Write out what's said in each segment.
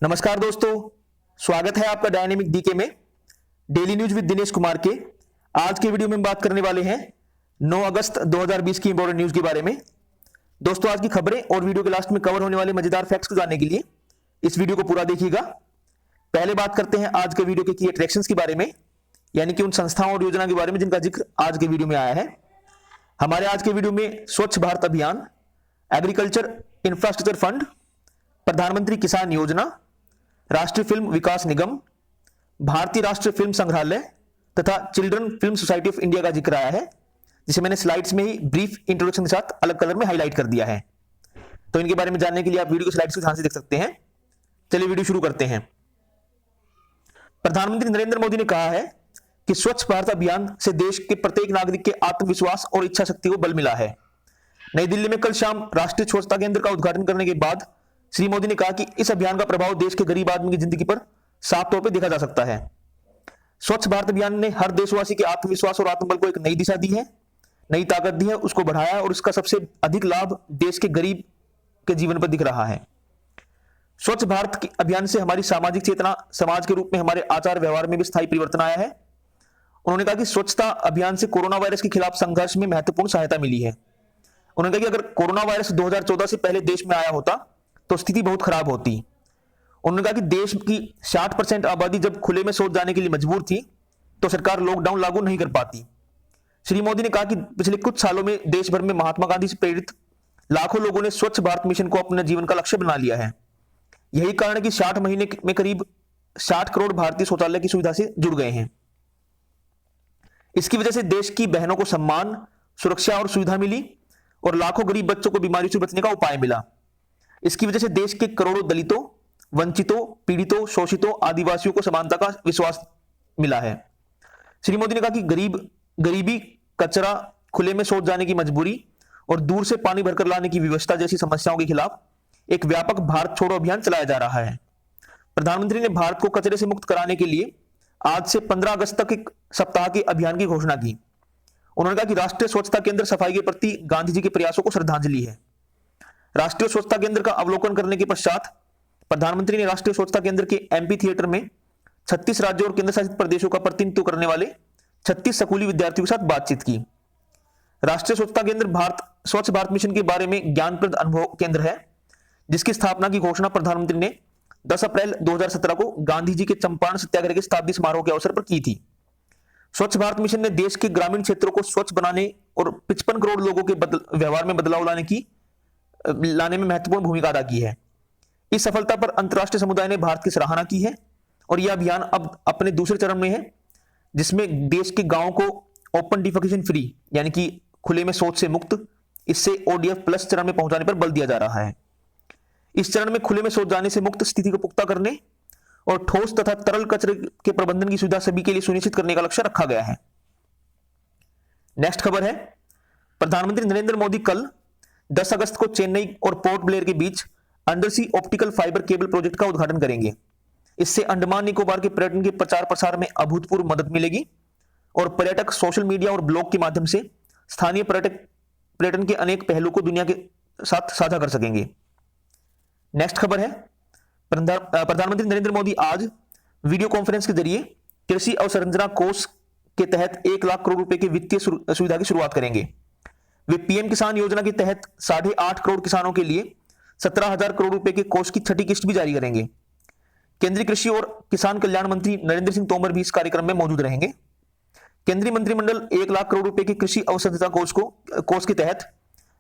नमस्कार दोस्तों, स्वागत है आपका डायनेमिक डीके में daily news with Dinesh Kumar के। आज के वीडियो में हम बात करने वाले हैं 9 अगस्त 2020 की इंपॉर्टेंट न्यूज के बारे में। दोस्तों, आज की खबरें और वीडियो के लास्ट में कवर होने वाले मजेदार फैक्ट्स को जानने के लिए इस वीडियो को पूरा देखिएगा। पहले बात करते हैं आज के वीडियो के की अट्रैक्शंस के बारे में, यानी कि उन संस्थाओं और योजना के बारे में जिनका जिक्र आज के वीडियो में आया है। हमारे आज के वीडियो में स्वच्छ भारत अभियान, एग्रीकल्चर इंफ्रास्ट्रक्चर फंड, प्रधानमंत्री किसान योजना, राष्ट्रीय फिल्म विकास निगम, भारतीय राष्ट्रीय फिल्म संग्रहालय तथा children film society of India का जिक्र आया है, जिसे मैंने स्लाइड्स में ही ब्रीफ इंट्रोडक्शन के साथ अलग कलर में हाईलाइट कर दिया है। तो इनके बारे में जानने के लिए आप वीडियो की स्लाइड्स को ध्यान से देख सकते हैं। चलिए वीडियो शुरू करते हैं। प्रधानमंत्री नरेंद्र मोदी ने कहा है कि स्वच्छ भारत अभियान से देश के प्रत्येक नागरिक के आत्मविश्वास और इच्छा शक्ति को बल मिला है। नई दिल्ली में कल शाम राष्ट्रीय स्वच्छता केंद्र का उद्घाटन करने के बाद श्री मोदी ने कहा कि इस अभियान का प्रभाव देश के गरीब आदमी की जिंदगी पर साफ तौर पर देखा जा सकता है। स्वच्छ भारत अभियान ने हर देशवासी के आत्मविश्वास और आत्मबल को एक नई दिशा दी है, नई ताकत दी है, उसको बढ़ाया और इसका सबसे अधिक लाभ देश के गरीब के जीवन पर दिख रहा है। स्वच्छ भारत अभियान से हमारी सामाजिक चेतना, समाज के रूप में हमारे आचार व्यवहार में भी स्थायी परिवर्तन आया है। उन्होंने कहा कि स्वच्छता अभियान से कोरोना वायरस के खिलाफ संघर्ष में महत्वपूर्ण सहायता मिली है। उन्होंने कहा कि अगर कोरोना वायरस 2014 से पहले देश में आया होता तो स्थिति बहुत खराब होती। उन्होंने कहा कि देश की 60% आबादी जब खुले में शौच जाने के लिए मजबूर थी तो सरकार लॉकडाउन लागू नहीं कर पाती। श्री मोदी ने कहा कि पिछले कुछ सालों में देश भर में महात्मा गांधी से प्रेरित लाखों लोगों ने स्वच्छ भारत मिशन को अपने जीवन का लक्ष्य बना लिया है। यही कारण है कि 60 महीने में करीब 60 करोड़ भारतीय शौचालय की सुविधा से जुड़ गए हैं। इसकी वजह से देश की बहनों को सम्मान, सुरक्षा और सुविधा मिली और लाखों गरीब बच्चों को बीमारी से बचने का उपाय मिला। इसकी वजह से देश के करोड़ों दलितों, वंचितों, पीड़ितों, शोषितों, आदिवासियों को समानता का विश्वास मिला है। श्री मोदी ने कहा कि गरीबी, कचरा, खुले में शौच जाने की मजबूरी और दूर से पानी भरकर लाने की व्यवस्था जैसी समस्याओं के खिलाफ एक व्यापक भारत छोड़ो अभियान चलाया जा रहा है। प्रधानमंत्री ने भारत को कचरे से मुक्त कराने के लिए आज से 15 अगस्त तक एक सप्ताह के अभियान की घोषणा की। उन्होंने कहा कि राष्ट्रीय स्वच्छता केंद्र सफाई के प्रति गांधी जी के प्रयासों को श्रद्धांजलि है। राष्ट्रीय स्वच्छता केंद्र का अवलोकन करने के पश्चात प्रधानमंत्री ने राष्ट्रीय स्वच्छता केंद्र के एमपी थिएटर में 36 राज्यों और केंद्र शासित प्रदेशों का प्रतिनिधित्व करने वाले 36 स्कूली विद्यार्थियों के साथ बातचीत की। राष्ट्रीय स्वच्छता केंद्र स्वच्छ भारत मिशन के बारे में ज्ञानप्रद अनुभव केंद्र है, जिसकी स्थापना की घोषणा प्रधानमंत्री ने 10 अप्रैल 2017 को गांधी जी के चंपारण सत्याग्रह के शताब्दी समारोह के अवसर पर की थी। स्वच्छ भारत मिशन ने देश के ग्रामीण क्षेत्रों को स्वच्छ बनाने और 55 करोड़ लोगों के व्यवहार में बदलाव लाने में महत्वपूर्ण भूमिका अदा की है। इस सफलता पर अंतर्राष्ट्रीय समुदाय ने भारत की सराहना की है और यह अभियान अब अपने दूसरे चरण में है, जिसमें देश के गांवों को ओपन डिफेकेशन फ्री, यानी कि खुले में शौच से मुक्त, इससे ओडीएफ प्लस चरण में पहुंचाने पर बल दिया जा रहा है। इस चरण में खुले में शौच जाने से मुक्त स्थिति को पुख्ता करने और ठोस तथा तरल कचरे के प्रबंधन की सुविधा सभी के लिए सुनिश्चित करने का लक्ष्य रखा गया है। नेक्स्ट खबर है, प्रधानमंत्री नरेंद्र मोदी कल 10 अगस्त को चेन्नई और पोर्ट ब्लेयर के बीच undersea optical fibre cable project का उद्घाटन करेंगे। इससे अंडमान निकोबार के पर्यटन के प्रचार प्रसार में अभूतपूर्व मदद मिलेगी और पर्यटक सोशल मीडिया और ब्लॉग के माध्यम से स्थानीय पर्यटन के अनेक पहलुओं को दुनिया के साथ साझा कर सकेंगे। नेक्स्ट खबर है, प्रधानमंत्री नरेंद्र मोदी आज वीडियो कॉन्फ्रेंस के जरिए कृषि अवसंरचना कोष के तहत 1 लाख करोड़ रुपए की वित्तीय सुविधा की शुरुआत करेंगे। वे पीएम किसान योजना के तहत 8.5 करोड़ किसानों के लिए 17,000 करोड़ रुपए के कोष की छठी किस्त भी जारी करेंगे। केंद्रीय कृषि और किसान कल्याण मंत्री नरेंद्र सिंह तोमर भी इस कार्यक्रम में मौजूद रहेंगे। केंद्रीय मंत्रिमंडल 1 लाख करोड़ रुपए के कृषि अवसंरचना कोष के तहत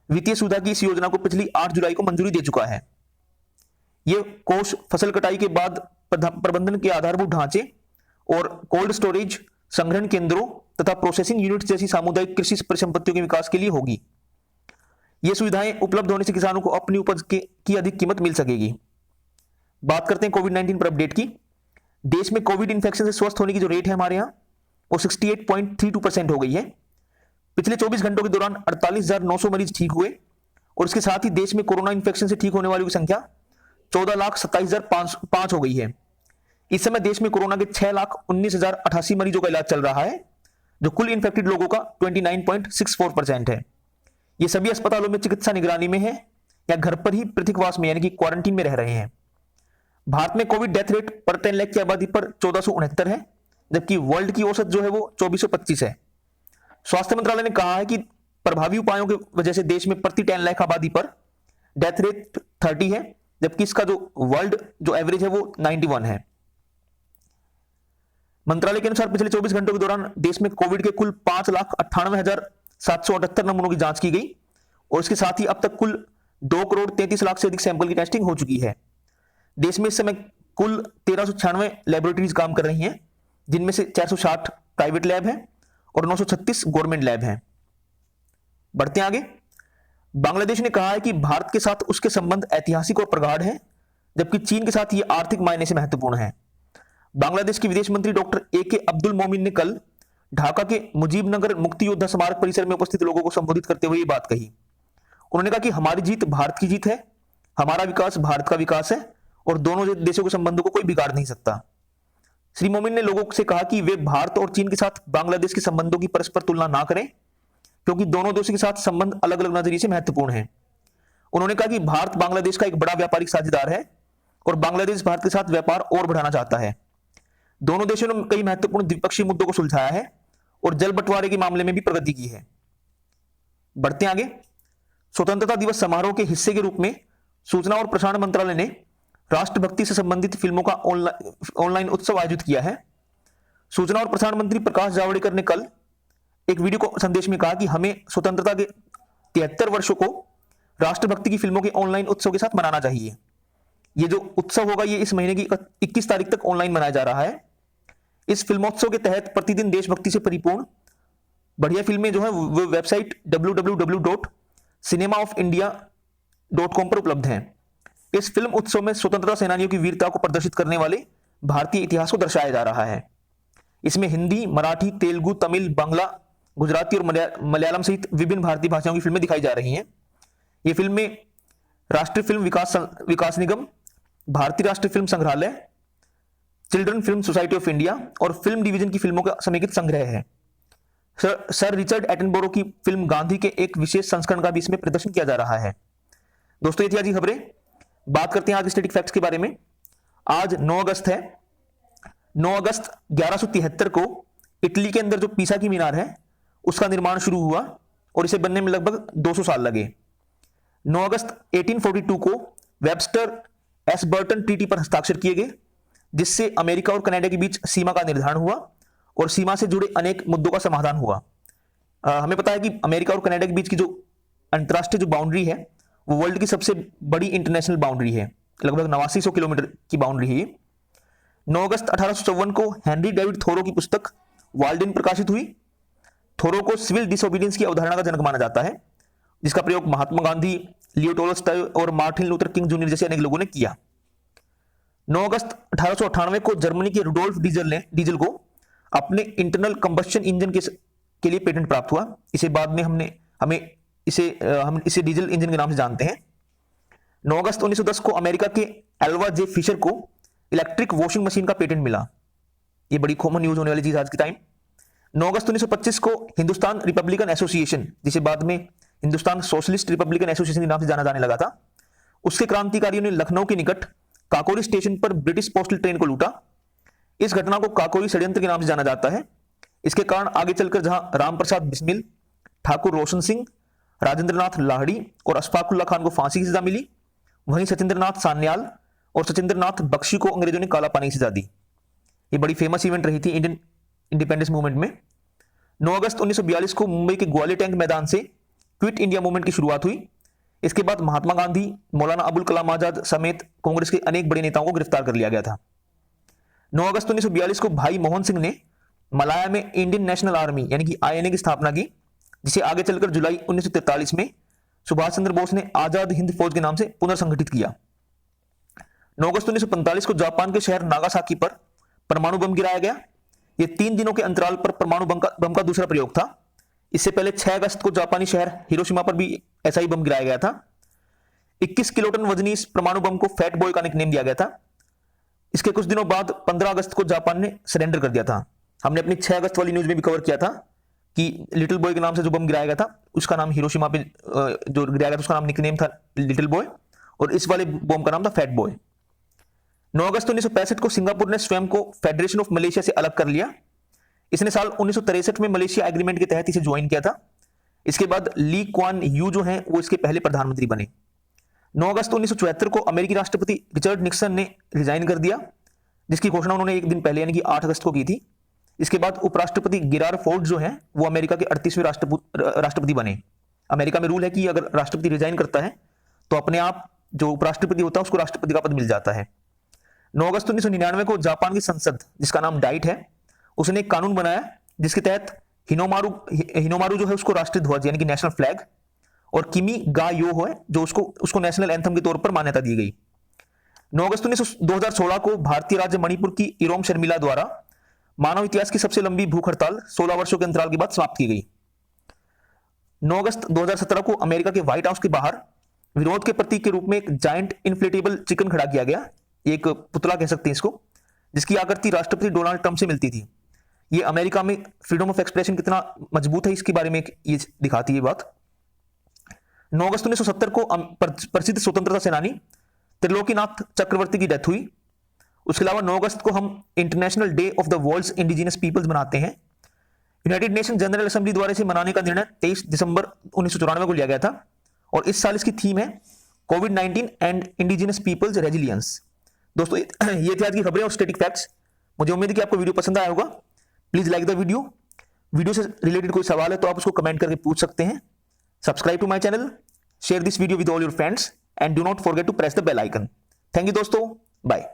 वित्तीय सुविधा की इस योजना को पिछली 8 जुलाई को मंजूरी दे चुका है। यह कोष फसल कटाई के बाद प्रबंधन के आधारभूत ढांचे और कोल्ड स्टोरेज, संग्रहण केंद्रों तथा प्रोसेसिंग यूनिट जैसी सामुदायिक कृषि परिसंपत्तियों के विकास के लिए होगी। ये सुविधाएं उपलब्ध होने से किसानों को अपनी उपज की अधिक कीमत मिल सकेगी। बात करते हैं कोविड-19 पर अपडेट की। देश में कोविड इन्फेक्शन से स्वस्थ होने की जो रेट है हमारे यहाँ, वो 68.32% हो गई है। पिछले 24 घंटों के दौरान 48,900 मरीज ठीक हुए और इसके साथ ही देश में कोरोना इन्फेक्शन से ठीक होने वालों की संख्या 14,27,005 हो गई है। इस समय देश में कोरोना के 6,19,088 मरीजों का इलाज चल रहा है, जो कुल इन्फेक्टेड लोगों का 29.64% है। ये सभी अस्पतालों में चिकित्सा निगरानी में है या घर पर ही पृथकवास में, यानी कि क्वारंटीन में रह रहे हैं। भारत में कोविड डेथ रेट पर 10 लाख की आबादी पर 1469 है, जबकि वर्ल्ड की औसत जो है वो 2425 है। स्वास्थ्य मंत्रालय ने कहा है कि प्रभावी उपायों की वजह से देश में प्रति 10 लाख आबादी पर डेथ रेट 30 है, जबकि इसका जो वर्ल्ड जो एवरेज है वो 91 है। मंत्रालय के अनुसार पिछले 24 घंटों के दौरान देश में कोविड के कुल 5,98,778 नमूनों की जांच की गई और इसके साथ ही अब तक कुल 2,33,00,000 से अधिक सैंपल की टेस्टिंग हो चुकी है। देश में इस समय कुल 1396 लेबोरेटरीज काम कर रही हैं, जिनमें से 460 प्राइवेट लैब हैं और 936 गवर्नमेंट लैब हैं। बढ़ते आगे। बांग्लादेश ने कहा है कि भारत के साथ उसके संबंध ऐतिहासिक और प्रगाढ़ हैं, जबकि चीन के साथ ये आर्थिक मायने से महत्वपूर्ण है। बांग्लादेश के विदेश मंत्री डॉक्टर ए.के. अब्दुल मोमिन ने कल ढाका के मुजीबनगर मुक्ति योद्धा स्मारक परिसर में उपस्थित लोगों को संबोधित करते हुए ये बात कही। उन्होंने कहा कि हमारी जीत भारत की जीत है, हमारा विकास भारत का विकास है और दोनों देशों के संबंधों को कोई बिगाड़ नहीं सकता। श्री मोमिन ने लोगों से कहा कि वे भारत और चीन के साथ बांग्लादेश के संबंधों की परस्पर तुलना ना करें, क्योंकि दोनों देशों के साथ संबंध अलग अलग नजरिए से महत्वपूर्ण हैं। उन्होंने कहा कि भारत बांग्लादेश का एक बड़ा व्यापारिक साझेदार है और बांग्लादेश भारत के साथ व्यापार और बढ़ाना चाहता है। दोनों देशों ने कई महत्वपूर्ण द्विपक्षीय मुद्दों को सुलझाया है और जल बंटवारे के मामले में भी प्रगति की है। बढ़ते आगे। स्वतंत्रता दिवस समारोह के हिस्से के रूप में सूचना और प्रसारण मंत्रालय ने राष्ट्रभक्ति से संबंधित फिल्मों का ऑनलाइन उत्सव आयोजित किया है। सूचना और प्रसारण मंत्री प्रकाश जावड़ेकर ने कल एक वीडियो संदेश में कहा कि हमें स्वतंत्रता के 73 वर्षों को राष्ट्रभक्ति की फिल्मों के ऑनलाइन उत्सव के साथ मनाना चाहिए। ये जो उत्सव होगा ये इस महीने की 21 तारीख तक ऑनलाइन मनाया जा रहा है। इस फिल्मोत्सव के तहत प्रतिदिन देशभक्ति से परिपूर्ण बढ़िया फिल्में जो है वो वेबसाइट www.cinemaofindia.com पर उपलब्ध हैं। इस फिल्म उत्सव में स्वतंत्रता सेनानियों की वीरता को प्रदर्शित करने वाले भारतीय इतिहास को दर्शाया जा रहा है। इसमें हिंदी, मराठी, तेलुगु, तमिल, बांग्ला, गुजराती और मलयालम सहित विभिन्न भारतीय भाषाओं की फिल्में दिखाई जा रही हैं। ये फिल्में राष्ट्रीय फिल्म विकास निगम, भारतीय राष्ट्रीय फिल्म संग्रहालय, children film society of India और फिल्म डिवीजन की फिल्मों का समेकित संग्रह है। सर रिचर्ड एटनबरो की फिल्म गांधी के एक विशेष संस्करण का भी इसमें प्रदर्शन किया जा रहा है। दोस्तों, ये थी आज की खबरें। बात करते हैं आज स्टैटिक फैक्ट्स के बारे में। आज 9 अगस्त है। 9 अगस्त 1173 को इटली के अंदर जो पीसा की मीनार है उसका निर्माण शुरू हुआ और इसे बनने में लगभग 200 साल लगे। 9 अगस्त 1842 को वेबस्टर एसबर्टन ट्रीटी पर हस्ताक्षर किए गए, जिससे अमेरिका और कनाडा के बीच सीमा का निर्धारण हुआ और सीमा से जुड़े अनेक मुद्दों का समाधान हुआ। हमें पता है कि अमेरिका और कनाडा के बीच की जो अंतरराष्ट्रीय जो बाउंड्री है वो वर्ल्ड की सबसे बड़ी इंटरनेशनल बाउंड्री है, लगभग 8900 किलोमीटर की बाउंड्री है ये। 9 अगस्त 1854 को हेनरी डेविड थोरो की पुस्तक वाल्डेन प्रकाशित हुई। थोरो को सिविल डिसोबीडियंस की अवधारणा का जनक माना जाता है, जिसका प्रयोग महात्मा गांधी, लियो टोल्स्टॉय और मार्टिन लूथर किंग जूनियर जैसे अनेक लोगों ने किया। 9 अगस्त 1898 को जर्मनी के रुडोल्फ डीजल को अपने इंटरनल कंबस्शन इंजन के लिए पेटेंट प्राप्त हुआ। इसे बाद में हम इसे डीजल इंजन के नाम से जानते हैं। 9 अगस्त 1910 को अमेरिका के एल्वा जे फिशर को इलेक्ट्रिक वॉशिंग मशीन का पेटेंट मिला। ये बड़ी कॉमन यूज होने वाली चीज आज के टाइम। 9 अगस्त 1925 को हिंदुस्तान रिपब्लिकन एसोसिएशन, जिसे बाद में हिंदुस्तान सोशलिस्ट रिपब्लिकन एसोसिएशन के नाम से जाना जाने लगा था, उसके क्रांतिकारियों ने लखनऊ के निकट काकोरी स्टेशन पर ब्रिटिश पोस्टल ट्रेन को लूटा। इस घटना को काकोरी षड्यंत्र के नाम से जाना जाता है। इसके कारण आगे चलकर जहां रामप्रसाद बिस्मिल, ठाकुर रोशन सिंह, राजेंद्रनाथ लाहड़ी और अशफाकुल्ला खान को फांसी की सजा मिली, वहीं सचिंद्रनाथ सान्याल और सचिंद्रनाथ बख्शी को अंग्रेजों ने काला पानी की सजा दी। ये बड़ी फेमस इवेंट रही थी इंडियन इंडिपेंडेंस मूवमेंट में। 9 अगस्त 1942 को मुंबई के ग्वालियर टैंक मैदान से क्विट इंडिया मूवमेंट की शुरुआत हुई। इसके बाद महात्मा गांधी, मौलाना अबुल कलाम आजाद समेत कांग्रेस के अनेक बड़े नेताओं को गिरफ्तार कर लिया गया था। 9 अगस्त 1942 को भाई मोहन सिंह ने मलाया में इंडियन नेशनल आर्मी यानी कि आईएनए की स्थापना की, जिसे आगे चलकर जुलाई 1943 में सुभाष चंद्र बोस ने आजाद हिंद फौज के नाम से पुनर्संगठित किया। 9 अगस्त 1945 को जापान के शहर नागासाकी पर परमाणु बम गिराया गया। यह 3 दिनों के अंतराल पर परमाणु बम का दूसरा प्रयोग था। इससे पहले 6 अगस्त को जापानी शहर हिरोशिमा पर भी ऐसा ही बम गिराया गया था। 21 किलोटन वजनी इस परमाणु बम को फैट बॉय का निकनेम दिया गया था। इसके कुछ दिनों बाद 15 अगस्त को जापान ने सरेंडर कर दिया था। हमने अपनी 6 अगस्त वाली न्यूज में भी कवर किया था कि लिटिल बॉय के नाम से जो बम गिराया गया था उसका नाम हिरोशिमा पे जो गिराया गया था उसका नाम निकनेम था लिटिल बॉय और इस वाले बम का नाम था फैट बॉय। 9 अगस्त 1965 को सिंगापुर ने स्वयं को फेडरेशन ऑफ मलेशिया से अलग कर लिया। इसने साल 1963 में मलेशिया एग्रीमेंट के तहत इसे ज्वाइन किया था। इसके बाद ली क्वान यू जो हैं वो इसके पहले प्रधानमंत्री बने। 9 अगस्त 1974 को अमेरिकी राष्ट्रपति रिचर्ड निक्सन ने रिजाइन कर दिया, जिसकी घोषणा उन्होंने एक दिन पहले यानी कि 8 अगस्त को की थी। इसके बाद उपराष्ट्रपति गिरार्ड फोर्ड जो हैं वो अमेरिका के 38वें राष्ट्रपति बने। अमेरिका में रूल है कि अगर राष्ट्रपति रिजाइन करता है तो अपने आप जो उपराष्ट्रपति होता है उसको राष्ट्रपति का पद मिल जाता है। 9 अगस्त 1999 को जापान की संसद, जिसका नाम डाइट है, उसने एक कानून बनाया जिसके तहत हिनोमारू जो है उसको राष्ट्रीय ध्वज यानी कि नेशनल फ्लैग, और किमी गा यो है जो उसको नेशनल एंथम के तौर पर मान्यता दी गई। 9 अगस्त 2016 को भारतीय राज्य मणिपुर की इरोम शर्मिला द्वारा मानव इतिहास की सबसे लंबी भूख हड़ताल 16 वर्षों के अंतराल के बाद समाप्त की गई। 9 अगस्त 2017 को अमेरिका के व्हाइट हाउस के बाहर विरोध के प्रतीक के रूप में एक जायंट इन्फ्लेटेबल चिकन खड़ा किया गया, एक पुतला कह सकते हैं इसको, जिसकी आकृति राष्ट्रपति डोनाल्ड ट्रंप से मिलती थी। ये अमेरिका में फ्रीडम ऑफ एक्सप्रेशन कितना मजबूत है इसके बारे में ये दिखाती है बात। 9 अगस्त 1970 को प्रसिद्ध स्वतंत्रता सेनानी त्रिलोकीनाथ चक्रवर्ती की डेथ हुई। उसके अलावा 9 अगस्त को हम international day of the world's indigenous peoples मनाते हैं। यूनाइटेड नेशन जनरल असेंबली द्वारा इसे मनाने का निर्णय 23 दिसंबर 1994 को लिया गया था, और इस साल इसकी थीम है कोविड-19 एंड इंडिजिनस पीपल्स रेजिलियंस। दोस्तों ये थी आज की खबरें और स्टैटिक फैक्ट्स। मुझे उम्मीद है कि आपको वीडियो पसंद आया होगा। प्लीज लाइक द वीडियो से रिलेटेड कोई सवाल है तो आप उसको कमेंट करके पूछ सकते हैं। Subscribe to my channel, share this video with all your friends and do not forget to press the bell icon. Thank you दोस्तों, बाय।